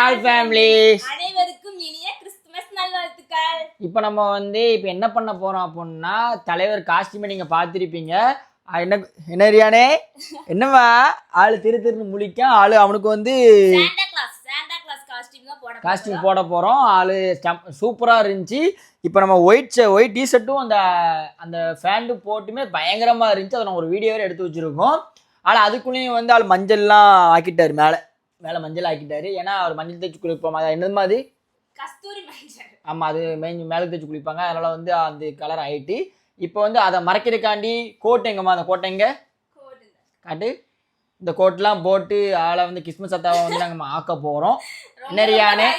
All families அனைவருக்கும் இனிய Christmas நல்வாழ்த்துக்கள். இப்போ நம்ம இப்போ என்ன பண்ண போறோம் அப்படின்னா தலைவர் காஸ்டியூமை நீங்க பார்த்திருப்பீங்க. என்ன ரியானே என்னவா ஆளு திருன்னு முழிக்க ஆளு அவனுக்கு சாண்டா கிளாஸ் காஸ்டியூம் போட போறோம். ஆளு சூப்பரா இருந்துச்சு. இப்போ நம்ம ஒயிட் டிஷர்ட்டும் அந்த ஃபேண்டும் போட்டுமே பயங்கரமா இருந்துச்சு. அதை நம்ம ஒரு வீடியோவே எடுத்து வச்சிருக்கோம். ஆனால் அதுக்குள்ளேயும் ஆள் மஞ்சள்லாம் ஆக்கிட்டாரு, மேலே மஞ்சள் ஆக்கிட்டாரு. ஏன்னா அவர் மஞ்சள் தேய்ச்சி குளிப்போம், அது என்னது மாதிரி கஸ்தூரி மஞ்சள். ஆமாம், அது மேலே தேய்ச்சி குளிப்பாங்க. அதனால அந்த கலர் ஆகிட்டு இப்போ அதை மறைக்கிறதுக்காண்டி கோட் எங்கம்மா, அந்த கோட்டை எங்க காட்டு. இந்த கோட்லாம் போட்டு ஆளை கிறிஸ்மஸ் அத்தாவை நாங்கள் ஆக்க போகிறோம். நிறையானே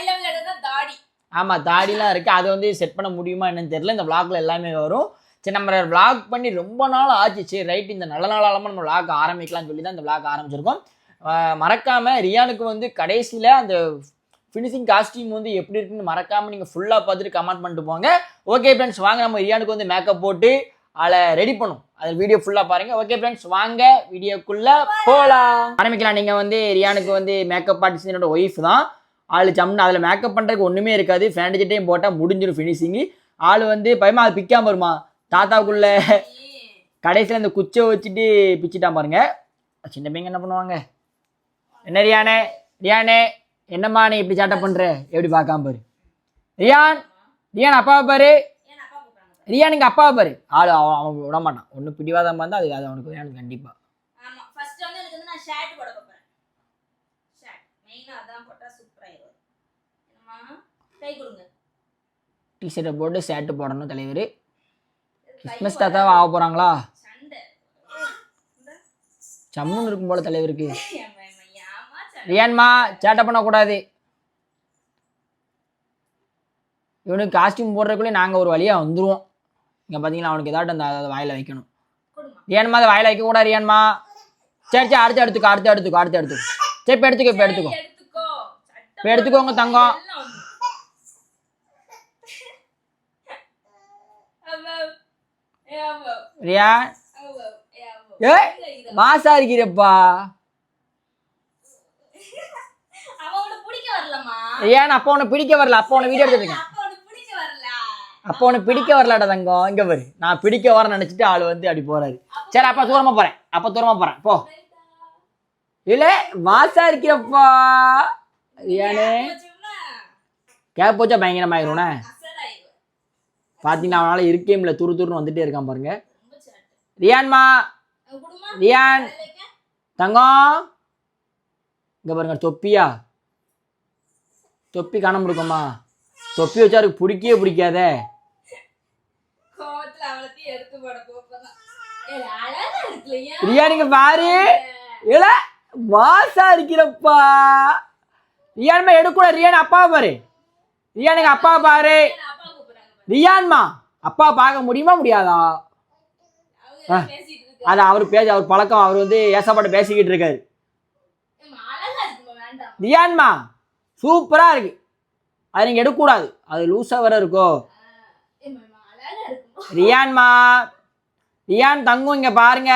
ஆமாம் தாடிலாம் இருக்குது. அதை செட் பண்ண முடியுமா என்னன்னு தெரியல. இந்த விளாக்ல எல்லாமே வரும். சரி, நம்ம விளாக் பண்ணி ரொம்ப நாள் ஆச்சு. சரி ரைட், இந்த நல்ல நாளாமல் நம்ம விளாக் ஆரம்பிக்கலாம்னு சொல்லி தான் இந்த விளாக் ஆரம்பிச்சிருக்கோம். மறக்காமல் ரியானுக்கு கடைசியில் அந்த ஃபினிஷிங் காஸ்டியூம் எப்படி இருக்குன்னு மறக்காமல் நீங்கள் ஃபுல்லாக பார்த்துட்டு கமெண்ட் பண்ணிட்டு போங்க. ஓகே ஃப்ரெண்ட்ஸ், வாங்க நம்ம ரியானுக்கு மேக்கப் போட்டு அதை ரெடி பண்ணும். அது வீடியோ ஃபுல்லாக பாருங்கள். ஓகே ஃப்ரெண்ட்ஸ், வாங்க வீடியோக்குள்ளே போகலாம். ஆரம்பிக்கலாம். நீங்கள் ரியானுக்கு மேக்கப் ஆர்டிஸ்ட் என்னோட ஒய்ஃப் தான். ஆள் ஜம்னு அதில் மேக்கப் பண்ணுறதுக்கு ஒன்றுமே இருக்காது. ஃபேண்டிஜிட்டையும் போட்டால் முடிஞ்சிடும் ஃபினிஷிங்கு. ஆள் பயமா அது பிக்காமல் வருமா தாத்தாவுக்குள்ள கடைசியில் அந்த குச்சை வச்சுட்டு பிச்சுட்டான் பாருங்க. சின்ன பையங்க என்ன பண்ணுவாங்க. என்ன ரியானே என்னம்மா நீ இப்படி சாட்டை பண்ற, எப்படி பார்க்காம பாரு. ரியான் அப்பாவை பாரு. ரியானுக்கு அப்பாவை பாரு. ஆளு அவன் விட மாட்டான். ஒன்றும் பிடிவாதம் இருந்தால் அது அவனுக்கு வேணும் கண்டிப்பா. டிஷர்ட்டை போட்டு ஷர்ட்டு போடணும் தலைவர். கிறிஸ்மஸ் தாத்தாவை ஆக போறாங்களா? சம்முன்னு இருக்கும் போல தலைவருக்கு. ரியான்மா சேட்டை பண்ணக்கூடாது. இவனுக்கு காஸ்டியூம் போடுறதுக்குள்ளே நாங்கள் ஒரு வழியாக வந்துடுவோம். இங்கே பார்த்தீங்களா, அவனுக்கு ஏதாட்டும் அந்த வாயில் வைக்கணும். ரியான்மா அதை வாயில் வைக்கக்கூடாது ரியான்மா. சரி அடுத்து எடுத்துக்கோ. சரி இப்போ எடுத்துக்கோங்க தங்கம். ரியான் மாசா இருக்கிறப்பா. ரியான் அப்பா உனக்கு பிடிக்க வரல. அப்பா உன வீடியோ எடுத்துருக்கேன். அப்பா உனக்கு பிடிக்க வரலாடா தங்கம். இங்க பாரு, நான் பிடிக்க வரேன்னு நினைச்சிட்டு ஆளு அப்படி போறாரு. சரி அப்பா தூரமா போறேன் போ. இல்ல மாசா இருக்கிறப்பா. ரியானே கேப் போச்சா பயங்கரமாயிரும்ண்ணே. பார்த்தீங்கன்னா அவனால் இருக்கே இல்லை, துருன்னு வந்துட்டே இருக்கான் பாருங்க. ரியான் தங்கம் இங்கே பாருங்க. தொப்பி காண முடியுமா? தொப்பி வச்சா அவருக்கு பிடிக்காதே. ரியானுங்க பாரு, இல்ல மாசா இருக்கிறப்பா. ரியான்மா எடுக்கூட. ரியான் அப்பாவை பாரு. ரியானுங்க அப்பாவை பாரு. ரியான்மா அப்பா பார்க்க முடியுமா முடியாதா? அது அவர் பழக்கம். அவர் ஏசப்பாட்ட பேசிக்கிட்டு இருக்காரு. ரியான்மா சூப்பரா இருக்கு. அது நீங்க எடுக்கக்கூடாது, அது லூசா வர இருக்கோ. ரியான் தங்கும் இங்க பாருங்க.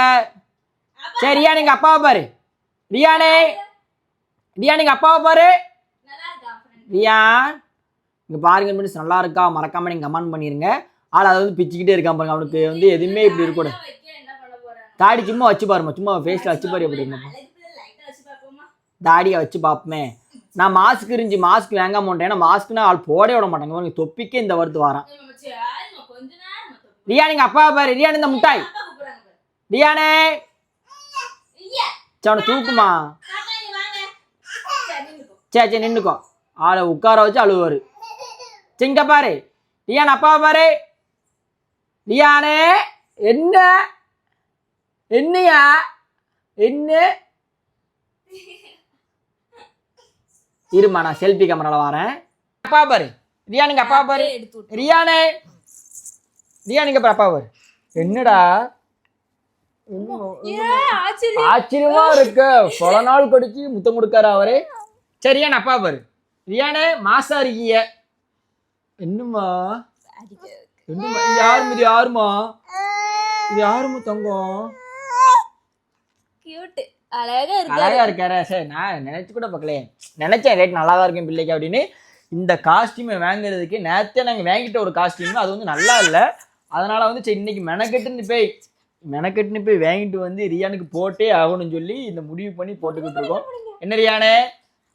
சரி ரியான் எங்க அப்பாவை பாரு. ரியான் எங்க அப்பாவை பாரு. ரியான் இங்கே பாருங்க மீன்ஸ் நல்லா இருக்கா மறக்காம நீங்கள் கமெண்ட் பண்ணிடுங்க. ஆள் அதை பிச்சுக்கிட்டே இருக்கான் பாருங்க. அவனுக்கு எதுவுமே இப்படி இருக்கக்கூடாது. தாடி சும்மா வச்சு பாருமா, சும்மா ஃபேஸில் வச்சு பாரு. எப்படி இருந்தப்பா தாடியை வச்சு பார்ப்போமே. நான் மாஸ்க் இருந்துச்சு, மாஸ்க் வாங்க மாட்டேன். ஏன்னா மாஸ்க்னா ஆள் போடவே விட மாட்டாங்க. தொப்பிக்கே இந்த வருத்து வரான். ரியான் எங்கள் அப்பாவை பாரு. ரியான் இந்த முட்டாய். ரியானே அவனை தூக்குமா. சரி நின்றுக்கோ. ஆளை உட்கார வச்சு அழுவாரு. சிங்க பாரு. ரியான் அப்பாவை பாரு. ரியானே என்னையா என்ன இருமா, நான் செல்ஃபி கேமரால வரேன். அப்பா பாரு. ரியானுங்க அப்பா பாரு. ரியானுங்க அப்பா பாரு. என்னடா ஆச்சரியமா இருக்கு. பல நாள் கடிச்சு முத்தம் கொடுக்காரு அவரு. சரி ரியான் அப்பா பாரு. ரியானே மாசா இருக்கிய. என்னம்மா இது யாருமா தங்கம்? அழகா இருக்கு. அழகா இருக்காரா? சரி, நான் நினைச்சு கூட பார்க்கலையே. நினைச்சேன் ரேட் நல்லா தான் இருக்கும் பிள்ளைக்கு அப்படின்னு. இந்த காஸ்டியூமை வாங்குறதுக்கு நேரத்தே நாங்கள் வாங்கிட்ட ஒரு காஸ்டியூம், அது வந்து நல்லா இல்லை. அதனால வந்து சரி இன்னைக்கு மெனக்கெட்டுன்னு போய் வாங்கிட்டு வந்து ரியானுக்கு போட்டே ஆகணும்னு சொல்லி இந்த முடிவு பண்ணி போட்டுக்கிட்டு இருக்கோம். என்ன ரியானே,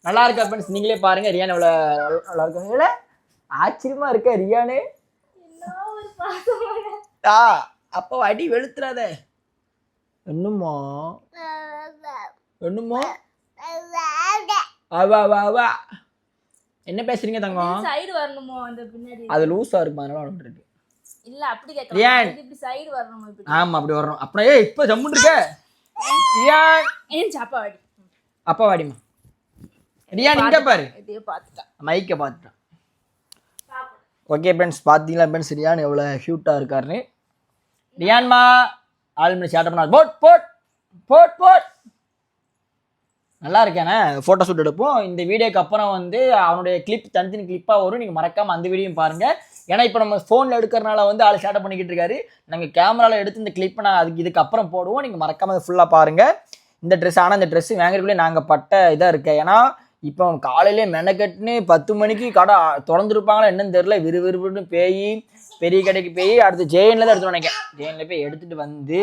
நல்லா இருக்கா ஃப்ரெண்ட்ஸ்? நீங்களே பாருங்க ரியான் எவ்வளோ நல்லா இருக்கா. ஆச்சரியமா இருக்கா ரியானே? அப்போ அடி வெளுத்துறாத. என்னமோ அவா என்ன பேசுறீங்க தங்கம்? சைடு வரணுமோ அந்த பின்னாடி? அது லூஸா இருக்கும், அதனால இருக்கு. இல்ல அப்படி கேட்கலாம், இப்படி சைடு வரணுமோ இப்படி? ஆமா அப்படி வரணும். அப்படியே இப்ப ஜம்முன்னு இருக்க ரியான். ஏன் சாப்பா வாடி. அப்பா வாடிமா. ரியான் இங்க பாரு. இதே பாத்துட்டா. மைக்க பாத்துட்டான். ஓகே ஃப்ரெண்ட்ஸ், பாத்தீங்களா ஃப்ரெண்ட்ஸ் ரியான் எவ்வளவு கியூட்டா இருக்காருன்னு. ரியான்மா ஆல்மணி சேட்டை பண்ணா. போட் போட் போட் போட் நல்லா இருக்கேனே. ஃபோட்டோ ஷூட் எடுப்போம். இந்த வீடியோக்கு அப்புறம் வந்து அவனுடைய கிளிப் தனித்தனி கிளிப்பாக வரும். நீங்கள் மறக்காமல் அந்த வீடியோயும் பாருங்கள். ஏன்னா இப்போ நம்ம ஃபோனில் எடுக்கிறனால வந்து ஆள் ஷேட்டப் பண்ணிக்கிட்டு இருக்காரு. நாங்கள் கேமராவில் எடுத்து இந்த கிளிப்பை நான் இதுக்கப்புறம் போடுவோம். நீங்கள் மறக்காமல் அதை ஃபுல்லாக பாருங்கள். இந்த ட்ரெஸ், ஆனால் இந்த ட்ரெஸ் வாங்குறதுக்குள்ளே நாங்கள் பட்ட இதாக இருக்கேன். ஏன்னா இப்போ காலையிலே மெனக்கட்டுன்னு 10 மணிக்கு கடை திறந்துருப்பாங்களா என்னன்னு தெரியல. விறுவிறுன்னு பேய் பெரிய கடைக்கு போய் அடுத்து ஜெயினில் தான் எடுத்து நினைக்கிறேன். ஜெயினில் போய் எடுத்துகிட்டு வந்து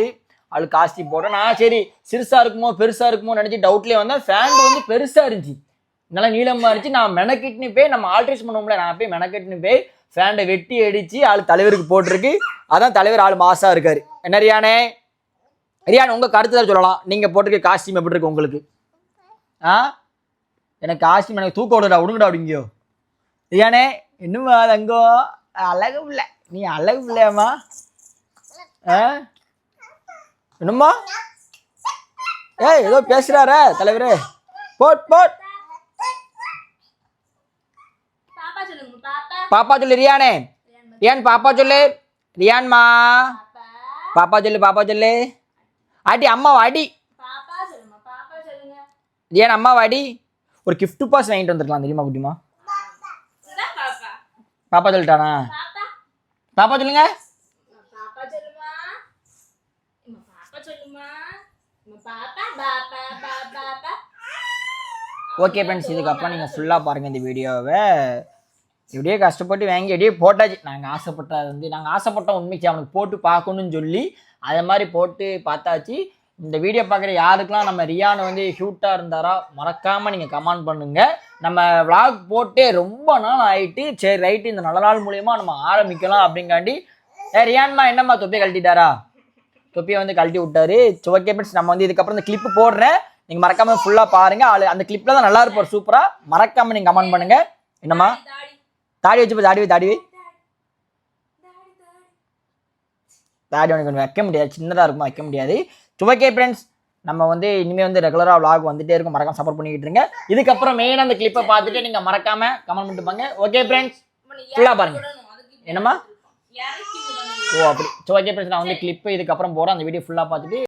அவளு காஸ்டி போட்டேன். நான் சரி சிறுசாக இருக்குமோ பெருசாக இருக்குமோ நினச்சி டவுட்லேயே வந்தேன். ஃபேண்ட் வந்து பெருசாக இருந்துச்சு, நல்லா நீளமாக இருந்துச்சு. நான் மெனக்கெட்டுன்னு போய் நம்ம ஆல்ட்ரேஷன் பண்ணுவோம்ல, நான் போய் மெனக்கெட்டுன்னு போய் ஃபேண்டை வெட்டி அடித்து ஆள் தலைவருக்கு போட்டிருக்கு. அதான் தலைவர் ஆள் மாசாக இருக்காரு. என்ன ரியானே? ரியான் உங்கள் கருத்து தான் சொல்லலாம். நீங்கள் போட்டிருக்க காஸ்டியூம் எப்படி இருக்கு உங்களுக்கு? எனக்கு காஸ்டியூம் எனக்கு தூக்க விடுடா, விடுங்கடா அப்படிங்கியோ. ரியானே இன்னும் அங்கோ அழகு பிள்ளை, நீ அழகு பிள்ளையாம்மா. என்னம்மா? ஏதோ பேசுறார தலைவரே. போட் போட் பாப்பா சொல்லுங்க. பாப்பா பாப்பா சொல்லு ரியானே. ரியான் பாப்பா சொல்லு. ரியான்மா பாப்பா சொல்லு. பாப்பா சொல்லு. அடி அம்மாவா அடி. பாப்பா சொல்லுங்க. பாப்பா சொல்லுங்க. ரியான் அம்மாவா அடி. ஒரு gift பாஸ் வாங்கிட்டு வந்துருக்கலாம் தெரியுமா குட்டிமா? பாப்பா பாப்பா சொல்லிட்டானா? பாப்பா பாப்பா சொல்லுங்க. பாப்பா சொல்லுமா. பாப்பா சொல்லுமா. பாப்பா பாப்பா பாப்பா பாப்பா. ஓகே ஃப்ரெண்ட்ஸ், இதுக்கப்புறம் நீங்கள் ஃபுல்லாக பாருங்கள் இந்த வீடியோவை. இப்படியே கஷ்டப்பட்டு வாங்கி அப்படியே போட்டாச்சு. நாங்கள் ஆசைப்பட்டோம் உண்மைக்கு அவனுக்கு போட்டு பார்க்கணுன்னு சொல்லி அதை மாதிரி போட்டு பார்த்தாச்சு. இந்த வீடியோ பார்க்குற யாருக்கெல்லாம் நம்ம ரியான் வந்து க்யூட்டாக இருந்தாரா மறக்காமல் நீங்கள் கமெண்ட் பண்ணுங்கள். நம்ம vlog போட்டே ரொம்ப நாள் ஆகிட்டு, சரி ரைட்டு இந்த நல்ல நாள் மூலயமா நம்ம ஆரம்பிக்கலாம் அப்படிங்காண்டி. ரியான்மா என்னம்மா தொப்பியை கழட்டிட்டாரா? தொப்பியை வந்து கழட்டி விட்டாரு. ஓகே ஃப்ரெண்ட்ஸ், நம்ம வந்து இதுக்கப்புறம் இந்த கிளிப்பு போடுறேன். நீங்கள் மறக்காமல் ஃபுல்லாக பாருங்கள். அந்த கிளிப்பில் தான் நல்லா இருப்பார் சூப்பராக. மறக்காமல் நீங்கள் கமெண்ட் பண்ணுங்கள். என்னம்மா தாடி வச்சு தாடி உனக்கு கொஞ்சம் வைக்க முடியாது, சின்னதாக இருக்கும், வைக்க முடியாது. ஓகே ஃப்ரெண்ட்ஸ், நம்ம வந்து இனிமேல் வந்து ரெகுலராக vlog வந்துட்டே இருக்கும். மறக்காம சப்போர்ட் பண்ணிக்கிட்டு இருங்க. இதுக்கப்புறம் மெயினாக அந்த கிளிப்பை பார்த்துட்டு நீங்கள் மறக்காமல் கமெண்ட் பண்ணிட்டு பாங்க. ஓகே ஃப்ரெண்ட்ஸ், ஃபுல்லாக பாருங்கள். என்னம்மா? ஓ அப்படி. ஓகே ஃப்ரெண்ட்ஸ், நான் வந்து கிளிப்பு இதுக்கப்புறம் போகிறேன். அந்த வீடியோ ஃபுல்லாக பார்த்துட்டு